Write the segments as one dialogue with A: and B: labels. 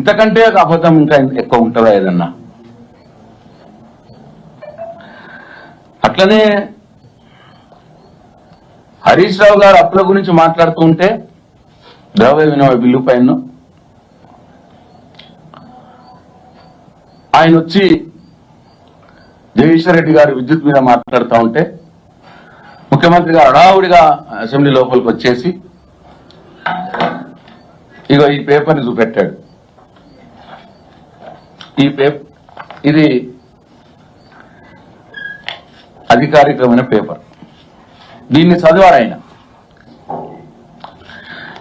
A: ఇంతకంటే అబద్ధం ఇంకా ఎక్కువ ఉంటుందా ఏదన్నా? అట్లనే హరీష్ రావు గారు అప్పుల గురించి మాట్లాడుతూ ఉంటే ద్రవ్య వినిమయ బిల్లు పైన ఆయన వచ్చి జగదీశ్వర్ రెడ్డి గారు విద్యుత్ మీద మాట్లాడుతూ ఉంటే ముఖ్యమంత్రి గారు హడావుడిగా అసెంబ్లీ లోపలికి వచ్చేసి ఇగో ఈ పేపర్ని చూపెట్టాడు. ఇది అధికారికమైన పేపర్, దీన్ని చదివాడు ఆయన.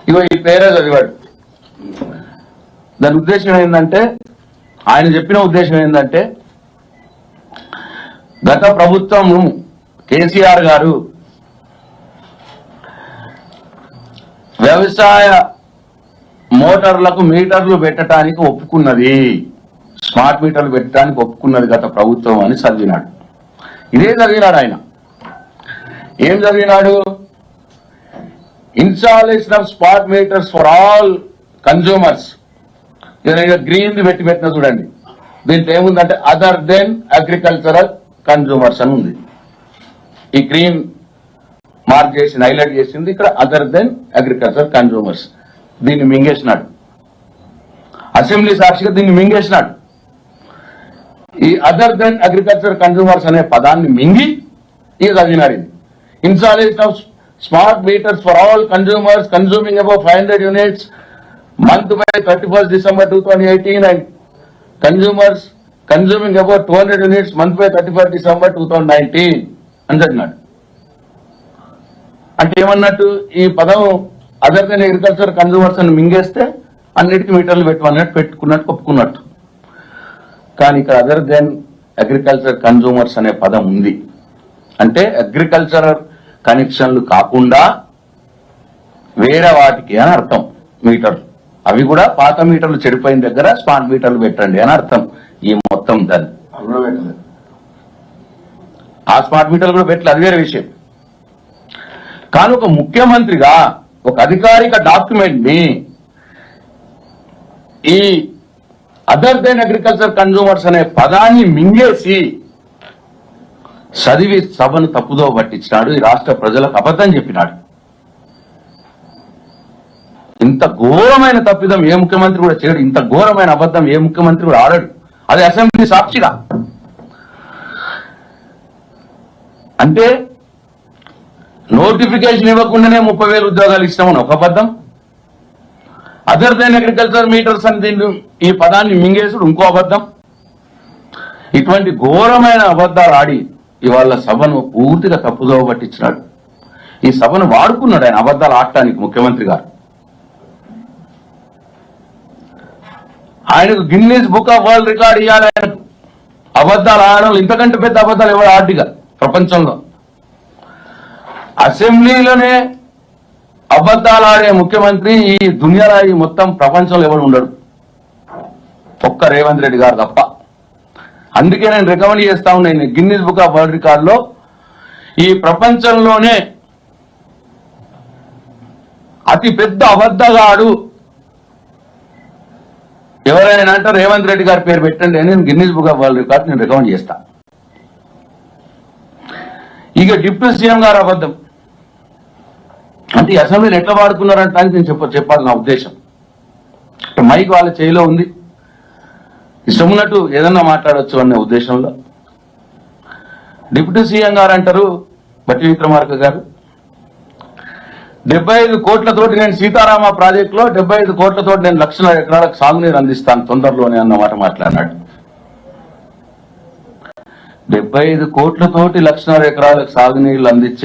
A: ఇగో ఈ పేరే చదివాడు. దాని ఉద్దేశం ఏంటంటే, ఆయన చెప్పిన ఉద్దేశం ఏంటంటే, గత ప్రభుత్వం కేసీఆర్ గారు వ్యవసాయ మోటార్లకు మీటర్లు పెట్టడానికి ఒప్పుకున్నది, స్మార్ట్ మీటర్లు పెట్టడానికి ఒప్పుకున్నది గత ప్రభుత్వం అని చదివినాడు. ఇదే చదివినాడు ఆయన. ఏం చదివినాడు? Installation of smart meters for all consumers. Green పెట్టిన చూడండి, దీంట్లో ఏముందంటే అదర్ దెన్ అగ్రికల్చరల్ కన్జ్యూమర్స్ అని ఉంది. ఈ గ్రీన్ మార్క్ చేసి హైలైట్ చేసింది ఇక్కడ అదర్ దెన్ అగ్రికల్చర్ కన్జ్యూమర్స్. దీన్ని మింగేసినాడు, అసెంబ్లీ సాక్షిగా దీన్ని మింగేసినాడు. ఈ అదర్ దెన్ అగ్రికల్చర్ కన్జ్యూమర్స్ అనే పదాన్ని మింగి ఇక చదివినాడు. ఇది installation of smart meters for all consumers consuming above 500 units month by 31st December 2018 and consumers consuming about 200 units month by 31st December 2019 అని చదివినాడు. అంటే ఏమన్నట్టు, ఈ పదం అదర్ దెన్ అగ్రికల్చర్ కన్జ్యూమర్స్ అని మింగేస్తే అన్నిటికీ మీటర్లు పెట్టమన్నట్టు పెట్టుకున్నట్టు ఒప్పుకున్నట్టు. కానీ ఇక్కడ అదర్ దెన్ అగ్రికల్చర్ కన్జ్యూమర్స్ అనే పదం ఉంది. అంటే అగ్రికల్చర్ కనెక్షన్లు కాకుండా వేరే వాటికి అని అర్థం. మీటర్లు అవి కూడా పాత మీటర్లు చెడిపోయిన దగ్గర స్మార్ట్ మీటర్లు పెట్టండి అని అర్థం. ఈ మొత్తం దాన్ని ఆ స్మార్ట్ మీటర్లు కూడా పెట్టలేదు, అది వేరే విషయం. కానీ ఒక ముఖ్యమంత్రిగా ఒక అధికారిక డాక్యుమెంట్ ని ఈ అదర్ దెన్ అగ్రికల్చర్ కన్జ్యూమర్స్ అనే పదాన్ని మింగేసి చదివి సభను తప్పుదో పట్టించినాడు. ఈ రాష్ట్ర ప్రజలకు అబద్ధం చెప్పినాడు. ఇంత ఘోరమైన తప్పిదం ఏ ముఖ్యమంత్రి కూడా చేయడు. ఇంత ఘోరమైన అబద్ధం ఏ ముఖ్యమంత్రి కూడా ఆడడు. అది అసెంబ్లీ సాక్షిగా. అంటే నోటిఫికేషన్ ఇవ్వకుండానే 30,000 ఉద్యోగాలు ఇస్తామని ఒక అబద్ధం, అదర్ దెన్ అగ్రికల్చర్ మీటర్స్ అని దీన్ని ఈ పదాన్ని మింగేసుడు ఇంకో అబద్ధం. ఇటువంటి ఘోరమైన అబద్ధాలు ఆడి ఇవాళ సభను పూర్తిగా తప్పుదోవ పట్టించినాడు. ఈ సభను వాడుకున్నాడు ఆయన అబద్ధాలు ఆడటానికి. ముఖ్యమంత్రి గారు ఆయనకు Guinness book of world record ఇవ్వాలి. ఆయనకు అబద్ధాలు ఆడడం ఇంతకంటే పెద్ద అబద్ధాలు ఎవరు ఆడిగా ప్రపంచంలో. అసెంబ్లీలోనే అబద్ధాలు ఆడే ముఖ్యమంత్రి ఈ దునియాలో ఈ మొత్తం ప్రపంచంలో ఎవరు ఉండడు, ఒక్క రేవంత్ రెడ్డి గారు తప్ప. అందుకే నేను రికమెండ్ చేస్తా ఉన్నాను, గిన్నీస్ బుక్ ఆఫ్ వరల్డ్ రికార్డులో ఈ ప్రపంచంలోనే అతి పెద్ద అబద్ధగాడు ఎవరైనా అంటే రేవంత్ రెడ్డి గారి పేరు పెట్టండి అని Guinness book of world record నేను రికమెండ్ చేస్తా. ఇక డిప్యూటీ సీఎం గారు అబద్ధం అంటే అసెంబ్లీని ఎట్లా వాడుకున్నారంటే నేను చెప్పాలి నా ఉద్దేశం. మైక్ వాళ్ళ చేయిలో ఉంది, ఇష్టం ఉన్నట్టు ఏదన్నా మాట్లాడవచ్చు అనే ఉద్దేశంలో డిప్యూటీ సీఎం గారు అంటారు, బట్టి విక్రమార్క గారు 75 కోట్లతోటి నేను సీతారామ ప్రాజెక్టులో 75 కోట్లతోటి నేను లక్షల ఎకరాలకు సాగునీరు అందిస్తాను తొందరలోనే అన్నమాట మాట్లాడినాడు. 75 కోట్లతోటి లక్షల ఎకరాలకు సాగునీళ్లు అందించే